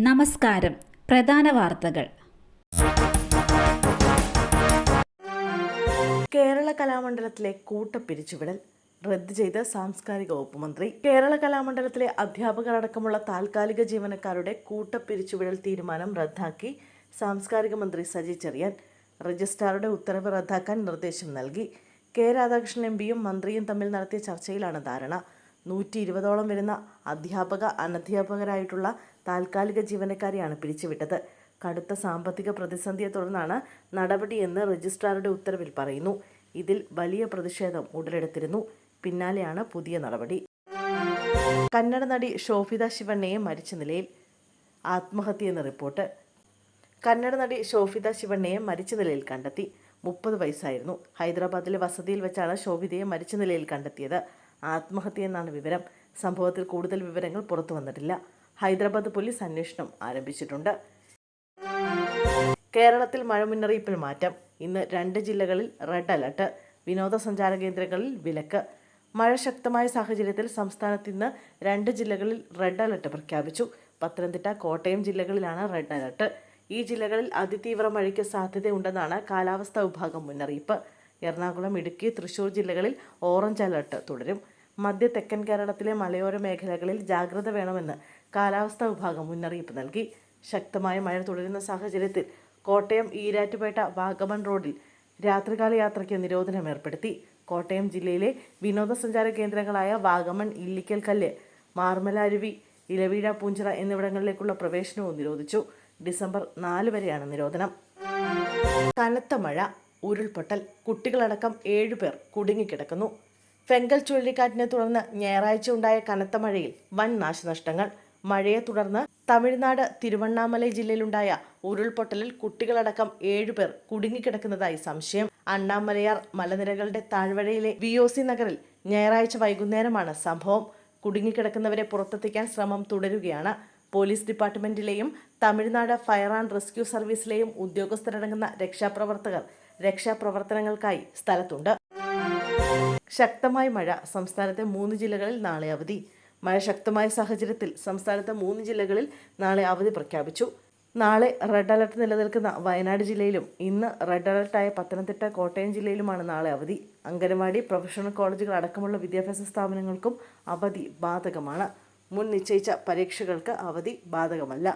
നമസ്കാരം. പ്രധാന വാർത്തകൾ. കേരള കലാമണ്ഡലത്തിലെ കൂട്ടപ്പിരിച്ചുവിടൽ റദ്ദ് ചെയ്ത് സാംസ്കാരിക വകുപ്പ് മന്ത്രി. കേരള കലാമണ്ഡലത്തിലെ അധ്യാപകർ അടക്കമുള്ള താൽക്കാലിക ജീവനക്കാരുടെ കൂട്ടപ്പിരിച്ചുവിടൽ തീരുമാനം റദ്ദാക്കി സാംസ്കാരിക മന്ത്രി സജി ചെറിയാൻ. രജിസ്ട്രാറുടെ ഉത്തരവ് റദ്ദാക്കാൻ നിർദ്ദേശം നൽകി. കെ രാധാകൃഷ്ണൻ എംപിയും മന്ത്രിയും തമ്മിൽ നടത്തിയ ചർച്ചയിലാണ് ധാരണ. 120ഓളം വരുന്ന അധ്യാപക അനധ്യാപകരായിട്ടുള്ള താൽക്കാലിക ജീവനക്കാരെയാണ് പിരിച്ചുവിട്ടത്. കടുത്ത സാമ്പത്തിക പ്രതിസന്ധിയെ തുടർന്നാണ് നടപടിയെന്ന് രജിസ്ട്രാറുടെ ഉത്തരവിൽ പറയുന്നു. ഇതിൽ വലിയ പ്രതിഷേധം ഉടലെടുത്തിരുന്നു. പിന്നാലെയാണ് പുതിയ നടപടി. കന്നഡ നടി ശോഭിത ശിവണ്ണയെ മരിച്ച നിലയിൽ. ആത്മഹത്യയെന്ന് റിപ്പോർട്ട്. കന്നഡ നടി ശോഭിത ശിവണ്ണയെ മരിച്ച നിലയിൽ കണ്ടെത്തി. 30 വയസ്സായിരുന്നു. ഹൈദരാബാദിലെ വസതിയിൽ വെച്ചാണ് ശോഭിതയെ മരിച്ച നിലയിൽ കണ്ടെത്തിയത്. ആത്മഹത്യയെന്നാണ് വിവരം. സംഭവത്തിൽ കൂടുതൽ വിവരങ്ങൾ പുറത്തു വന്നിട്ടില്ല. ഹൈദരാബാദ് പോലീസ് അന്വേഷണം ആരംഭിച്ചിട്ടുണ്ട്. കേരളത്തിൽ മഴ മുന്നറിയിപ്പിൽ മാറ്റം. ഇന്ന് 2 ജില്ലകളിൽ റെഡ് അലർട്ട്. വിനോദസഞ്ചാര കേന്ദ്രങ്ങളിൽ വിലക്ക്. മഴ ശക്തമായ സാഹചര്യത്തിൽ സംസ്ഥാനത്ത് ഇന്ന് 2 ജില്ലകളിൽ റെഡ് അലർട്ട് പ്രഖ്യാപിച്ചു. പത്തനംതിട്ട, കോട്ടയം ജില്ലകളിലാണ് റെഡ് അലർട്ട്. ഈ ജില്ലകളിൽ അതിതീവ്ര മഴയ്ക്ക് സാധ്യതയുണ്ടെന്നാണ് കാലാവസ്ഥാ വിഭാഗം മുന്നറിയിപ്പ്. എറണാകുളം, ഇടുക്കി, തൃശൂർ ജില്ലകളിൽ ഓറഞ്ച് അലർട്ട് തുടരും. മധ്യ തെക്കൻ കേരളത്തിലെ മലയോര മേഖലകളിൽ ജാഗ്രത വേണമെന്ന് കാലാവസ്ഥാ വിഭാഗം മുന്നറിയിപ്പ് നൽകി. ശക്തമായ മഴ തുടരുന്ന സാഹചര്യത്തിൽ കോട്ടയം ഈരാറ്റുപേട്ട വാഗമൺ റോഡിൽ രാത്രികാല യാത്രയ്ക്ക് നിരോധനം ഏർപ്പെടുത്തി. കോട്ടയം ജില്ലയിലെ വിനോദസഞ്ചാര കേന്ദ്രങ്ങളായ വാഗമൺ, ഇല്ലിക്കൽ കല്ല്, മാർമല അരുവി, ഇലവീഴ, പൂഞ്ചിറ എന്നിവിടങ്ങളിലേക്കുള്ള പ്രവേശനവും നിരോധിച്ചു. ഡിസംബർ 4 വരെയാണ് നിരോധനം. കനത്ത മഴ, ഉരുൾപൊട്ടൽ, കുട്ടികളടക്കം 7 പേർ കുടുങ്ങിക്കിടക്കുന്നു. ഫെങ്കൽ ചുഴലിക്കാറ്റിനെ തുടർന്ന് ഞായറാഴ്ച ഉണ്ടായ കനത്ത മഴയിൽ വൻ നാശനഷ്ടങ്ങൾ. മഴയെ തുടർന്ന് തമിഴ്നാട് തിരുവണ്ണാമലൈ ജില്ലയിലുണ്ടായ ഉരുൾപൊട്ടലിൽ കുട്ടികളടക്കം 7 പേർ കുടുങ്ങിക്കിടക്കുന്നതായി സംശയം. അണ്ണാമലയാർ മലനിരകളുടെ താഴ്വരയിലെ VOC നഗറിൽ ഞായറാഴ്ച വൈകുന്നേരമാണ് സംഭവം. കുടുങ്ങിക്കിടക്കുന്നവരെ പുറത്തെത്തിക്കാൻ ശ്രമം തുടരുകയാണ്. പോലീസ് ഡിപ്പാർട്ട്മെന്റിലെയും തമിഴ്നാട് ഫയർ ആൻഡ് റെസ്ക്യൂ സർവീസിലെയും ഉദ്യോഗസ്ഥരടങ്ങുന്ന രക്ഷാപ്രവർത്തകർ രക്ഷാപ്രവർത്തനങ്ങൾക്കായി സ്ഥലത്തുണ്ട്. ശക്തമായ മഴ. സംസ്ഥാനത്തെ 3 ജില്ലകളിൽ നാളെ അവധി. മഴ ശക്തമായ സാഹചര്യത്തിൽ സംസ്ഥാനത്തെ 3 ജില്ലകളിൽ നാളെ അവധി പ്രഖ്യാപിച്ചു. നാളെ റെഡ് അലർട്ട് നിലനിൽക്കുന്ന വയനാട് ജില്ലയിലും ഇന്ന് റെഡ് അലർട്ടായ പത്തനംതിട്ട, കോട്ടയം ജില്ലയിലുമാണ് നാളെ അവധി. അംഗനവാടി, പ്രൊഫഷണൽ കോളേജുകൾ അടക്കമുള്ള വിദ്യാഭ്യാസ സ്ഥാപനങ്ങൾക്കും അവധി ബാധകമാണ്. മുൻ നിശ്ചയിച്ച പരീക്ഷകൾക്ക് അവധി ബാധകമല്ല.